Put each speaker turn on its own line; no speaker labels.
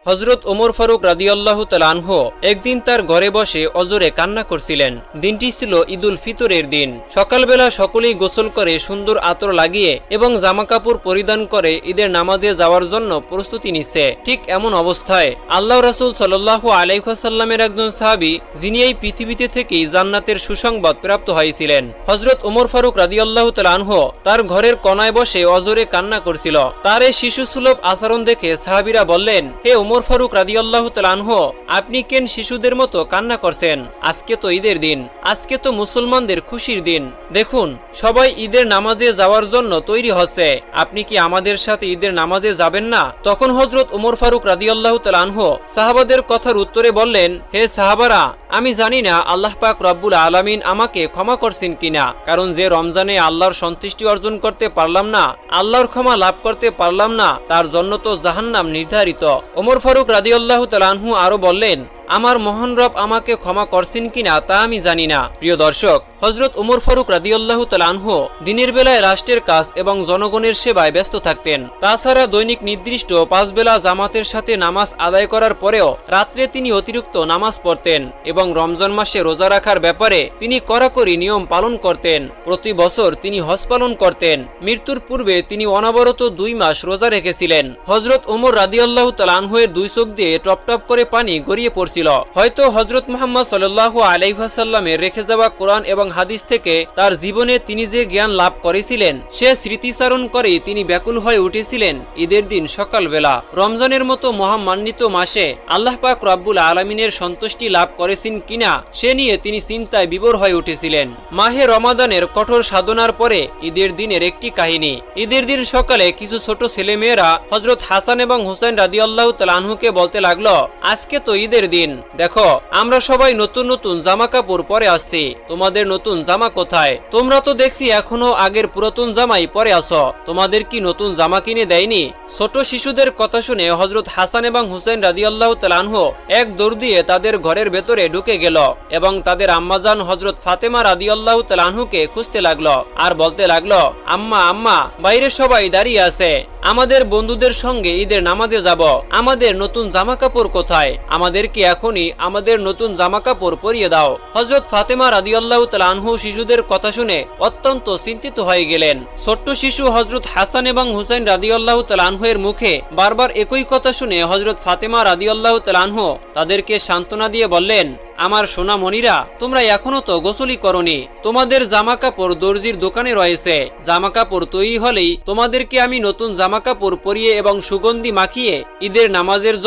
হযরত ওমর ফারুক রাদিয়াল্লাহু তাআলা আনহু একদিন তার ঘরে বসে অজরে কান্না করছিলেন। দিনটি ছিল ঈদুল ফিতরের দিন। সকালবেলা সকলেই গোসল করে সুন্দর আতর লাগিয়ে এবং জামাকাপড় পরিধান করে ঈদের নামাজে যাওয়ার জন্য প্রস্তুতি নিচ্ছে। ঠিক এমন অবস্থায় আল্লাহর রাসূল সাল্লাল্লাহু আলাইহি ওয়াসাল্লামের একজন সাহাবী, যিনি এই পৃথিবীতে থেকেই জান্নাতের সুসংবাদ প্রাপ্ত হয়েছিলেন, হযরত ওমর ফারুক রাদিয়াল্লাহু তাআলা আনহু তার ঘরের কোনায় বসে অজরে কান্না করছিল। তার এই শিশুসুলভ আচরণ দেখে সাহাবীরা বললেন, হে ওমর ফারুক রাদিয়াল্লাহু তাআলা আনহু, আপনি কেন শিশুদের মতো কান্না করছেন? আজকে তো ঈদের দিন, আজকে তো মুসলমানদের খুশির দিন। দেখুন, সবাই ঈদের নামাজে যাওয়ার জন্য তৈরি হচ্ছে, আপনি কি আমাদের সাথে ঈদের নামাজে যাবেন না? তখন হযরত ওমর ফারুক রাদিয়াল্লাহু তাআলা আনহু সাহাবাদের কথার উত্তরে বললেন, হে সাহাবারা, আমি জানি না আল্লাহ পাক রব্বুল আলামিন আমাকে ক্ষমা করছেন কিনা, কারণ যে রমজানে আল্লাহর সন্তুষ্টি অর্জন করতে পারলাম না, আল্লাহর ক্ষমা লাভ করতে পারলাম না, তার জন্য তো জাহান্নাম নির্ধারিত। ওমর ফারুক রাদিয়াল্লাহু তাআলা আনহু আরো বললেন, আমার মহান রব আমাকে ক্ষমা করছেন কিনা তা আমি জানি না। প্রিয় দর্শক, হযরত ওমর ফারুক রাদিয়াল্লাহু তাআলা আনহু দিনের বেলায় রাষ্ট্রের কাজ এবং জনগণের সেবায় ব্যস্ত থাকতেন। তাছাড়া দৈনিক নির্দিষ্ট 5 বেলা জামাতের সাথে নামাজ আদায় করার পরেও রাত্রে তিনি অতিরিক্ত নামাজ পড়তেন এবং রমজান মাসে রোজা রাখার ব্যাপারে তিনি কড়াকড়ি নিয়ম পালন করতেন। প্রতি বছর তিনি হজ পালন করতেন। মৃত্যুর পূর্বে তিনি অনবরত 2 মাস রোজা রেখেছিলেন। হযরত ওমর রাদিয়াল্লাহু তাআলা আনহু এর 2 চোখ দিয়ে টপ টপ করে পানি গড়িয়ে পড়ছিল। হয়তো হযরত মুহাম্মদ সাল্লাল্লাহু আলাইহি ওয়াসাল্লামের রেখে যাওয়া কোরআন এবং হাদিস থেকে তার জীবনে তিনি যে জ্ঞান লাভ করেছিলেন সে স্মৃতিচারণ করে তিনি ব্যাকুল হয়ে উঠেছিলেন ঈদের দিন সকালবেলা। রমজানের মতো মহামান্বিত মাসে আল্লাহ পাক রব্বুল আলামিনের সন্তুষ্টি লাভ করেছেন কিনা সে নিয়ে তিনি চিন্তায় বিভোর হয়ে উঠেছিলেন। মাহে রমাদানের কঠোর সাধনার পরে ঈদের দিনের একটি কাহিনী। ঈদের দিন সকালে কিছু ছোট ছেলেমেয়েরা হযরত হাসান এবং হুসাইন রাদিয়াল্লাহু তাআলা আনহুকে বলতে লাগলো, আজকে তো ঈদের দিন, দেখো আমরা সবাই নতুন নতুন জামা কাপড় পরে আসছি, তোমাদের নতুন জামা কোথায়? তোমরা তো দেখছি এখনো আগের পুরাতন জামাই পরে আসো, তোমাদের কি নতুন জামা কিনে দেয়নি? ছোট শিশুদের কথা শুনে হযরত হাসান এবং হুসাইন রাদিয়াল্লাহু তাআলা আনহু এক দৌড় দিয়ে তাদের ঘরের ভেতরে ঢুকে গেল এবং তাদের আম্মাজান হযরত ফাতেমা রাদিয়াল্লাহু তাআলা আনহুকে খুঁজতে লাগলো আর বলতে লাগলো, আম্মা আম্মা, বাইরে সবাই দাঁড়িয়ে আছে, আমাদের বন্ধুদের সঙ্গে ঈদের নামাজে যাব, আমাদের নতুন জামা কাপড় কোথায়? আমাদেরকে এখনই আমাদের নতুন জামা কাপড় পরিয়ে দাও। হযরত ফাতেমা রাদিয়াল্লাহু তাআলা আনহু শিশুদের কথা শুনে অত্যন্ত চিন্তিত হয়ে গেলেন। ছোট্ট শিশু হযরত হাসান এবং হুসাইন রাদিয়াল্লাহু তাআলা আনহু এর মুখে বারবার একই কথা শুনে হযরত ফাতেমা রাদিয়াল্লাহু তাআলা আনহু তাদেরকে সান্ত্বনা দিয়ে বললেন, আমার সোনা মনিরা, তোমরা এখনো তো গোসলই করনি, তোমাদের জামা কাপড় দর্জির দোকানে রয়েছে, জামা কাপড় তৈরি হলেই তোমাদেরকে আমি নতুন জামা কাপড় পরিয়ে এবং সুগন্ধি মাখিয়ে ঈদের নামাজের জন্য